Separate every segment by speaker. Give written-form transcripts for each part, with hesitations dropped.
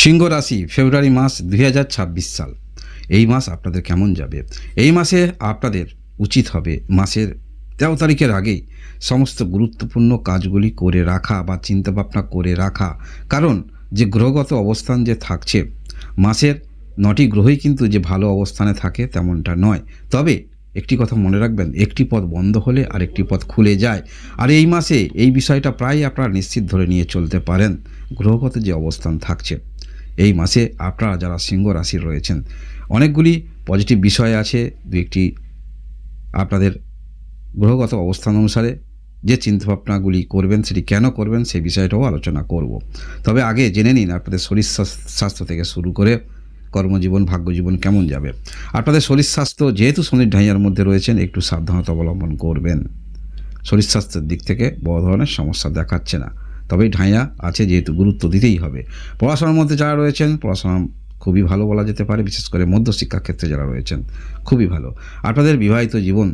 Speaker 1: সিংহ রাশি ফেব্রুয়ারি মাস 2026 সাল। এই মাস আপনাদের কেমন যাবে? এই মাসে আপনাদের উচিত হবে মাসের 13 তারিখের আগেই সমস্ত গুরুত্বপূর্ণ কাজগুলি করে রাখা বা চিন্তাভাবনা করে রাখা। কারণ যে গ্রহগত অবস্থান যে থাকছে, মাসের 9টি গ্রহই কিন্তু যে ভালো অবস্থানে থাকে তেমনটা নয়। তবে একটি কথা মনে রাখবেন, একটি পথ বন্ধ হলে আরেকটি পথ খুলে যায়। আর এই মাসে এই বিষয়টা প্রায় আপনারা নিশ্চিত ধরে নিয়ে চলতে পারেন, গ্রহগত যে অবস্থান থাকছে। এই মাসে আপনারা যারা সিংহ রাশির রয়েছেন, অনেকগুলি পজিটিভ বিষয় আছে। দু একটি আপনাদের গ্রহগত অবস্থান অনুসারে যে চিন্তাভাবনাগুলি করবেন, সেটি কেন করবেন সেই বিষয়টাও আলোচনা করব। তবে আগে জেনে নিন আপনাদের শরীর স্বাস্থ্য থেকে শুরু করে কর্মজীবন, ভাগ্যজীবন কেমন যাবে। আপনাদের শরীর স্বাস্থ্য যেহেতু শনির ঢাইয়ার মধ্যে রয়েছেন, একটু সাবধানতা অবলম্বন করবেন। শরীর স্বাস্থ্যের দিক থেকে বড় ধরনের সমস্যা দেখাচ্ছে না, তবে ঢাইয়া আছে যেহেতু গুরুত্ব দিতেই হবে। পড়াশোনার মধ্যে যারা রয়েছেন, পড়াশোনা খুবই ভালো বলা যেতে পারে, বিশেষ করে মধ্যশিক্ষা ক্ষেত্রে যারা রয়েছেন খুবই ভালো। আপনাদের বিবাহিত জীবন,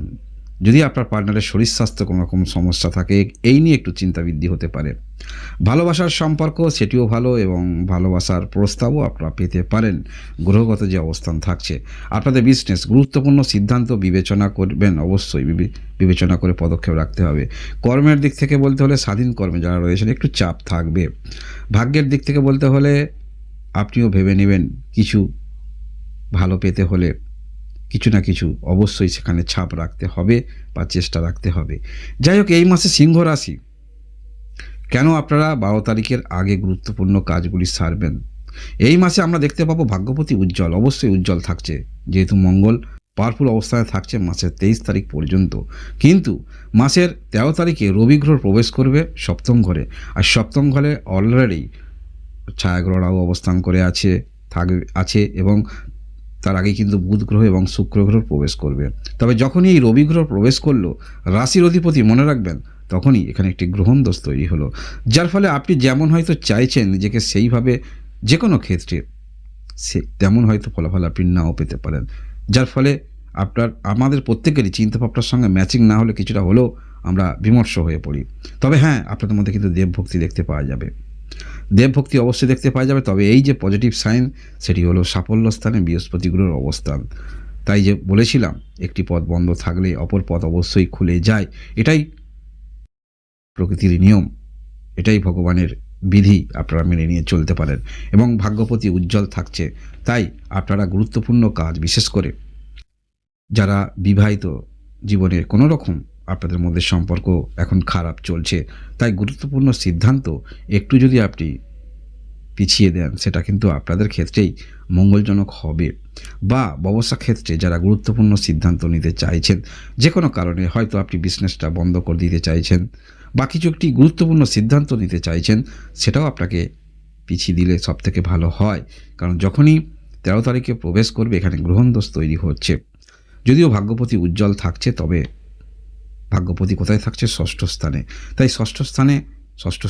Speaker 1: যদি আপনার পার্টনারের শরীর স্বাস্থ্য কোনো রকম সমস্যা থাকে, এই নিয়ে একটু চিন্তা বৃদ্ধি হতে পারে। ভালোবাসার সম্পর্ক সেটিও ভালো এবং ভালোবাসার প্রস্তাবও আপনারা পেতে পারেন গ্রহগত যে অবস্থান থাকছে। আপনাদের বিজনেস গুরুত্বপূর্ণ সিদ্ধান্ত বিবেচনা করবেন, অবশ্যই বিবেচনা করে পদক্ষেপ রাখতে হবে। কর্মের দিক থেকে বলতে হলে স্বাধীন কর্মে যারা রয়েছেন একটু চাপ থাকবে। ভাগ্যের দিক থেকে বলতে হলে আপনিও ভেবে নেবেন, কিছু ভালো পেতে হলে কিছু না কিছু অবশ্যই সেখানে ছাপ রাখতে হবে বা চেষ্টা রাখতে হবে। যাই হোক, এই মাসে সিংহ রাশি কেন আপনারা 12 তারিখের আগে গুরুত্বপূর্ণ কাজগুলি সারবেন? এই মাসে আমরা দেখতে পাবো ভাগ্যপতি উজ্জ্বল, অবশ্যই উজ্জ্বল থাকছে, যেহেতু মঙ্গল পাওয়ারফুল অবস্থায় থাকছে মাসের 23 তারিখ পর্যন্ত। কিন্তু মাসের 13 তারিখে রবি গ্রহ প্রবেশ করবে সপ্তম ঘরে, আর সপ্তম ঘরে অলরেডি ছায়াগ্রহরাও অবস্থান করে আছে এবং তার আগে কিন্তু বুধ গ্রহ এবং শুক্র গ্রহ প্রবেশ করবে। তবে যখনই এই রবি গ্রহ প্রবেশ করলো রাশির অধিপতি, মনে রাখবেন তখনই এখানে একটি গ্রহণ দোষ তৈরি হলো, যার ফলে আপনি যেমন হয়তো চাইছেন নিজেকে সেইভাবে যে কোনো ক্ষেত্রে তেমন হয়তো ফলাফল আপনি নাও পেতে পারেন। যার ফলে আমাদের প্রত্যেকেরই চিন্তাভাবনার সঙ্গে ম্যাচিং না হলে কিছুটা হলেও আমরা বিমর্ষ হয়ে পড়ি। তবে হ্যাঁ, আপনাদের মধ্যে কিন্তু দেবভক্তি দেখতে পাওয়া যাবে, দেবভক্তি অবশ্যই দেখতে পাওয়া যাবে। তবে এই যে পজিটিভ সাইন, সেটি হলো সাফল্য স্থানে বৃহস্পতি গ্রহের অবস্থান। তাই যে বলেছিলাম, একটি পথ বন্ধ থাকলে অপর পথ অবশ্যই খুলে যায়। এটাই প্রকৃতির নিয়ম, এটাই ভগবানের বিধি, আপনারা মেনে নিয়ে চলতে পারেন। এবং ভাগ্যপতি উজ্জ্বল থাকছে, তাই আপনারা গুরুত্বপূর্ণ কাজ, বিশেষ করে যারা বিবাহিত জীবনে কোনো রকম আপনাদের মধ্যে সম্পর্ক এখন খারাপ চলছে, তাই গুরুত্বপূর্ণ সিদ্ধান্ত একটু যদি আপনি পিছিয়ে দেন, সেটা কিন্তু আপনাদের ক্ষেত্রেই মঙ্গলজনক হবে। বা ব্যবসা ক্ষেত্রে যারা গুরুত্বপূর্ণ সিদ্ধান্ত নিতে চাইছেন, যে কোনো কারণে হয়তো আপনি বিজনেসটা বন্ধ করে দিতে চাইছেন বা কিছু একটি গুরুত্বপূর্ণ সিদ্ধান্ত নিতে চাইছেন, সেটাও আপনাকে পিছিয়ে দিলে সবথেকে ভালো হয়। কারণ যখনই 13 তারিখে প্রবেশ করবে, এখানে গ্রহণ দোষ তৈরি হচ্ছে। যদিও ভাগ্যপতি উজ্জ্বল থাকছে, তবে ভাগ্যপতি কোথায় থাকছে? ষষ্ঠ স্থানে। তাই ষষ্ঠ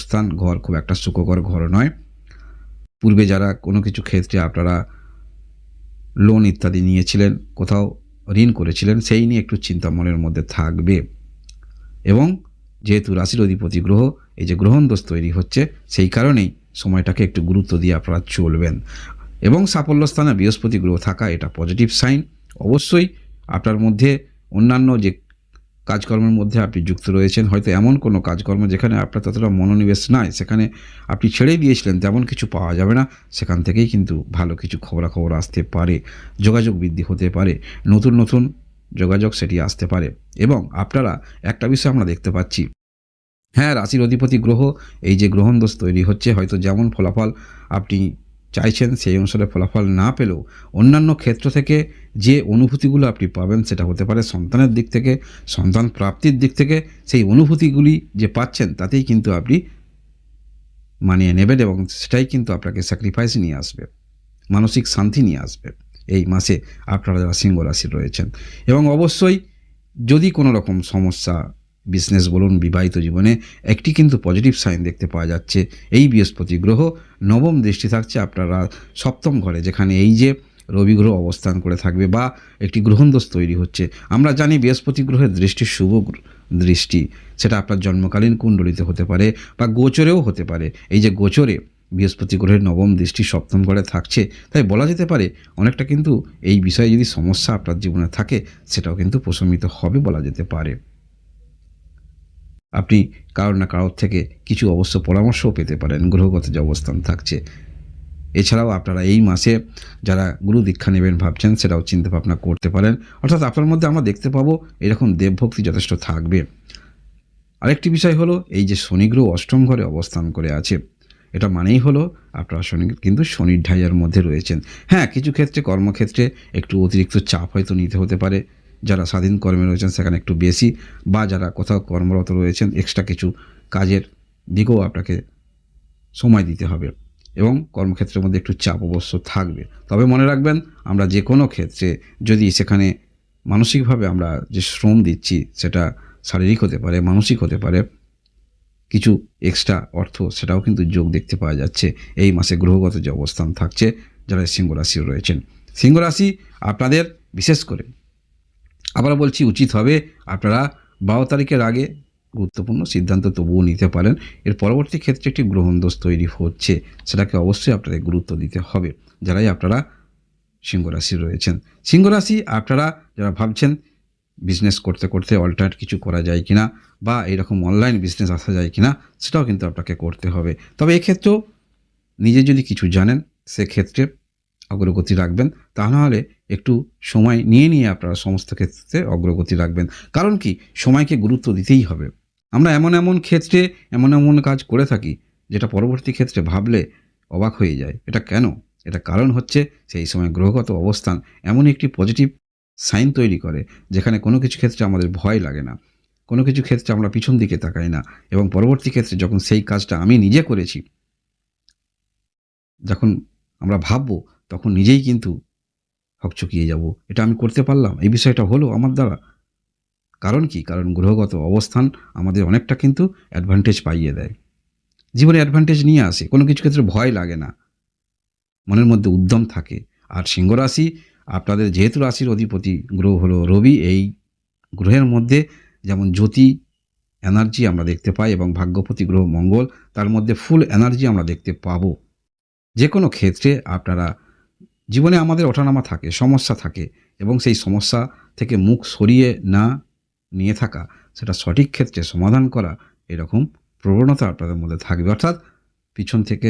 Speaker 1: স্থান ঘর খুব একটা সুখকর ঘর নয়। পূর্বে যারা কোনো কিছু ক্ষেত্রে আপনারা লোন ইত্যাদি নিয়েছিলেন, কোথাও ঋণ করেছিলেন, সেই নিয়ে একটু চিন্তা মনের মধ্যে থাকবে। এবং যেহেতু রাশির অধিপতি গ্রহ, এই যে গ্রহণ দোষ তৈরি হচ্ছে, সেই কারণেই সময়টাকে একটু গুরুত্ব দিয়ে আপনারা চলবেন। এবং সাফল্য স্থানে বৃহস্পতি গ্রহ থাকা, এটা পজিটিভ সাইন। অবশ্যই আপনার মধ্যে অন্যান্য যে কাজকর্মের মধ্যে আপনি যুক্ত রয়েছেন, হয়তো এমন কোনো কাজকর্ম যেখানে আপনার ততটা মনোনিবেশ নাই, সেখানে আপনি ছেড়েই দিয়েছিলেন, তেমন কিছু পাওয়া যাবে না। সেখান থেকেই কিন্তু ভালো কিছু খবরাখবর আসতে পারে, যোগাযোগ বৃদ্ধি হতে পারে, নতুন যোগাযোগ সেটি আসতে পারে। এবং আপনারা একটা বিষয় আমরা দেখতে পাচ্ছি, হ্যাঁ, রাশির অধিপতি গ্রহ, এই যে গ্রহণ দোষ তৈরি হচ্ছে, হয়তো যেমন ফলাফল আপনি চাইছেন সেই অনুসারে ফলাফল না পেলেও অন্যান্য ক্ষেত্র থেকে যে অনুভূতিগুলো আপনি পাবেন, সেটা হতে পারে সন্তানের দিক থেকে, সন্তান প্রাপ্তির দিক থেকে। সেই অনুভূতিগুলি যে পাচ্ছেন, তাতেই কিন্তু আপনি মানিয়ে নেবেন এবং সেটাই কিন্তু আপনাকে স্যাক্রিফাইস নিয়ে আসবে, মানসিক শান্তি নিয়ে আসবে এই মাসে আপনারা যারা সিংহ রাশির রয়েছেন। এবং অবশ্যই যদি কোনো রকম সমস্যা, বিজনেস বলুন, বিবাহিত জীবনে, একটি কিন্তু পজিটিভ সাইন দেখতে পাওয়া যাচ্ছে। এই বৃহস্পতি গ্রহ নবম দৃষ্টি থাকছে আপনারা সপ্তম ঘরে, যেখানে এই যে রবি গ্রহ অবস্থান করে থাকবে বা একটি গ্রহণ দোষ তৈরি হচ্ছে। আমরা জানি বৃহস্পতি গ্রহের দৃষ্টি শুভ দৃষ্টি, সেটা আপনার জন্মকালীন কুণ্ডলিতে হতে পারে বা গোচরেও হতে পারে। এই যে গোচরে বৃহস্পতি গ্রহের নবম দৃষ্টি সপ্তম ঘরে থাকছে, তাই বলা যেতে পারে অনেকটা কিন্তু এই বিষয়ে যদি সমস্যা আপনার জীবনে থাকে সেটাও কিন্তু প্রশমিত হবে বলা যেতে পারে। আপনি কারোর না কারোর থেকে কিছু অবশ্য পরামর্শও পেতে পারেন গ্রহগত যে অবস্থান থাকছে। এছাড়াও আপনারা এই মাসে যারা গুরু দীক্ষা নেবেন ভাবছেন সেটাও চিন্তা ভাবনা করতে পারেন। অর্থাৎ আপনার মধ্যে আমরা দেখতে পাবো এরকম দেবভক্তি যথেষ্ট থাকবে। আরেকটি বিষয় হলো এই যে শনি গ্রহ অষ্টম ঘরে অবস্থান করে আছে, এটা মানেই হলো আপনারা কিন্তু শনির ঢাইয়ার মধ্যে রয়েছেন। হ্যাঁ, কিছু ক্ষেত্রে কর্মক্ষেত্রে একটু অতিরিক্ত চাপ হয়তো নিতে হতে পারে। যারা স্বাধীন কর্মে রয়েছেন সেখানে একটু বেশি, বা যারা কোথাও কর্মরত রয়েছেন এক্সট্রা কিছু কাজের দিকেও আপনাকে সময় দিতে হবে এবং কর্মক্ষেত্রের মধ্যে একটু চাপ অবশ্য থাকবে। তবে মনে রাখবেন, আমরা যে কোনো ক্ষেত্রে যদি সেখানে মানসিকভাবে আমরা যে শ্রম দিচ্ছি সেটা শারীরিক হতে পারে, মানসিক হতে পারে, কিছু এক্সট্রা অর্থ সেটাও কিন্তু যোগ দেখতে পাওয়া যাচ্ছে এই মাসে গ্রহগত যে অবস্থান থাকছে যারা সিংহ রাশি রয়েছেন। সিংহ রাশি আপনাদের বিশেষ করে আবার বলছি উচিত হবে আপনারা 12 তারিখের আগে গুরুত্বপূর্ণ সিদ্ধান্ত তবুও নিতে পারেন। এর পরবর্তী ক্ষেত্রে একটি গ্রহণদোষ তৈরি হচ্ছে, সেটাকে অবশ্যই আপনাদের গুরুত্ব দিতে হবে যারাই আপনারা সিংহ রাশি রয়েছেন। সিংহ রাশি আপনারা যারা ভাবছেন বিজনেস করতে করতে অল্টারনেট কিছু করা যায় কিনা বা এরকম অনলাইন বিজনেস আসা যায় কিনা সেটাও কিন্তু আপনাকে করতে হবে। তবে এক্ষেত্রেও নিজে যদি কিছু জানেন সেক্ষেত্রে অগ্রগতি রাখবেন, তা নাহলে একটু সময় নিয়ে আপনারা সমস্ত ক্ষেত্রে অগ্রগতি রাখবেন। কারণ কি, সময়কে গুরুত্ব দিতেই হবে। আমরা এমন ক্ষেত্রে এমন কাজ করে থাকি যেটা পরবর্তী ক্ষেত্রে ভাবলে অবাক হয়ে যায়। এটা কেন? এটা কারণ হচ্ছে সেই সময় গ্রহগত অবস্থান এমন একটি পজিটিভ সাইন তৈরি করে যেখানে কোনো কিছু ক্ষেত্রে আমাদের ভয় লাগে না, কোনো কিছু ক্ষেত্রে আমরা পিছন দিকে তাকাই না, এবং পরবর্তী ক্ষেত্রে যখন সেই কাজটা আমি নিজে করেছি যখন আমরা ভাববো তখন নিজেই কিন্তু হকচকিয়ে যাব, এটা আমি করতে পারলাম, এই বিষয়টা হলো আমার দ্বারা। কারণ কি, কারণ গ্রহগত অবস্থান আমাদের অনেকটা কিন্তু অ্যাডভান্টেজ পাইয়ে দেয়, জীবনে অ্যাডভান্টেজ নিয়ে আসে, কোনো কিছু ক্ষেত্রে ভয় লাগে না, মনের মধ্যে উদ্যম থাকে। আর সিংহ রাশি আপনাদের যেহেতু রাশির অধিপতি গ্রহ হলো রবি, এই গ্রহের মধ্যে যেমন জ্যোতি এনার্জি আমরা দেখতে পাই এবং ভাগ্যপতি গ্রহ মঙ্গল, তার মধ্যে ফুল এনার্জি আমরা দেখতে পাবো। যে কোনো ক্ষেত্রে আপনারা জীবনে আমাদের ওঠানামা থাকে, সমস্যা থাকে, এবং সেই সমস্যা থেকে মুখ সরিয়ে না নিয়ে থাকা, সেটা সঠিক ক্ষেত্রে সমাধান করা, এরকম প্রবণতা আপনাদের মধ্যে থাকবে। অর্থাৎ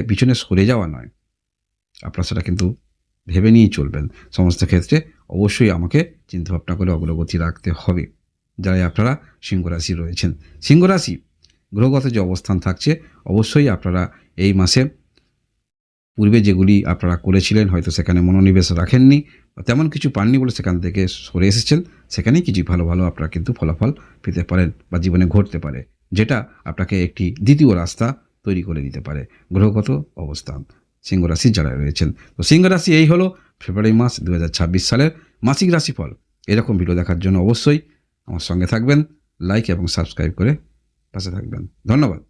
Speaker 1: পিছনে সরে যাওয়া নয়, আপনারা সেটা কিন্তু ভেবে নিয়েই চলবেন। সমস্ত ক্ষেত্রে অবশ্যই আমাকে চিন্তাভাবনা করে অগ্রগতি রাখতে হবে। যারা আপনারা সিংহ রাশি রয়েছেন, সিংহ রাশি গ্রহগত যে অবস্থান থাকছে অবশ্যই আপনারা এই মাসে পূর্বে যেগুলি আপনারা করেছিলেন হয়তো সেখানে মনোনিবেশ রাখেননি, তেমন কিছু পাননি বলে সেখান থেকে সরে এসেছেন, সেখানেই কিছু ভালো আপনারা কিন্তু ফলাফল পেতে পারেন বা জীবনে ঘটতে পারে, যেটা আপনাকে একটি দ্বিতীয় রাস্তা তৈরি করে দিতে পারে গ্রহগত অবস্থান সিংহ রাশি যারা রয়েছেন। তো সিংহ রাশি এই হলো ফেব্রুয়ারি মাস 2026 সালের মাসিক রাশিফল। এরকম ভিডিও দেখার জন্য অবশ্যই আমার সঙ্গে থাকবেন, লাইক এবং সাবস্ক্রাইব করে পাশে থাকবেন। ধন্যবাদ।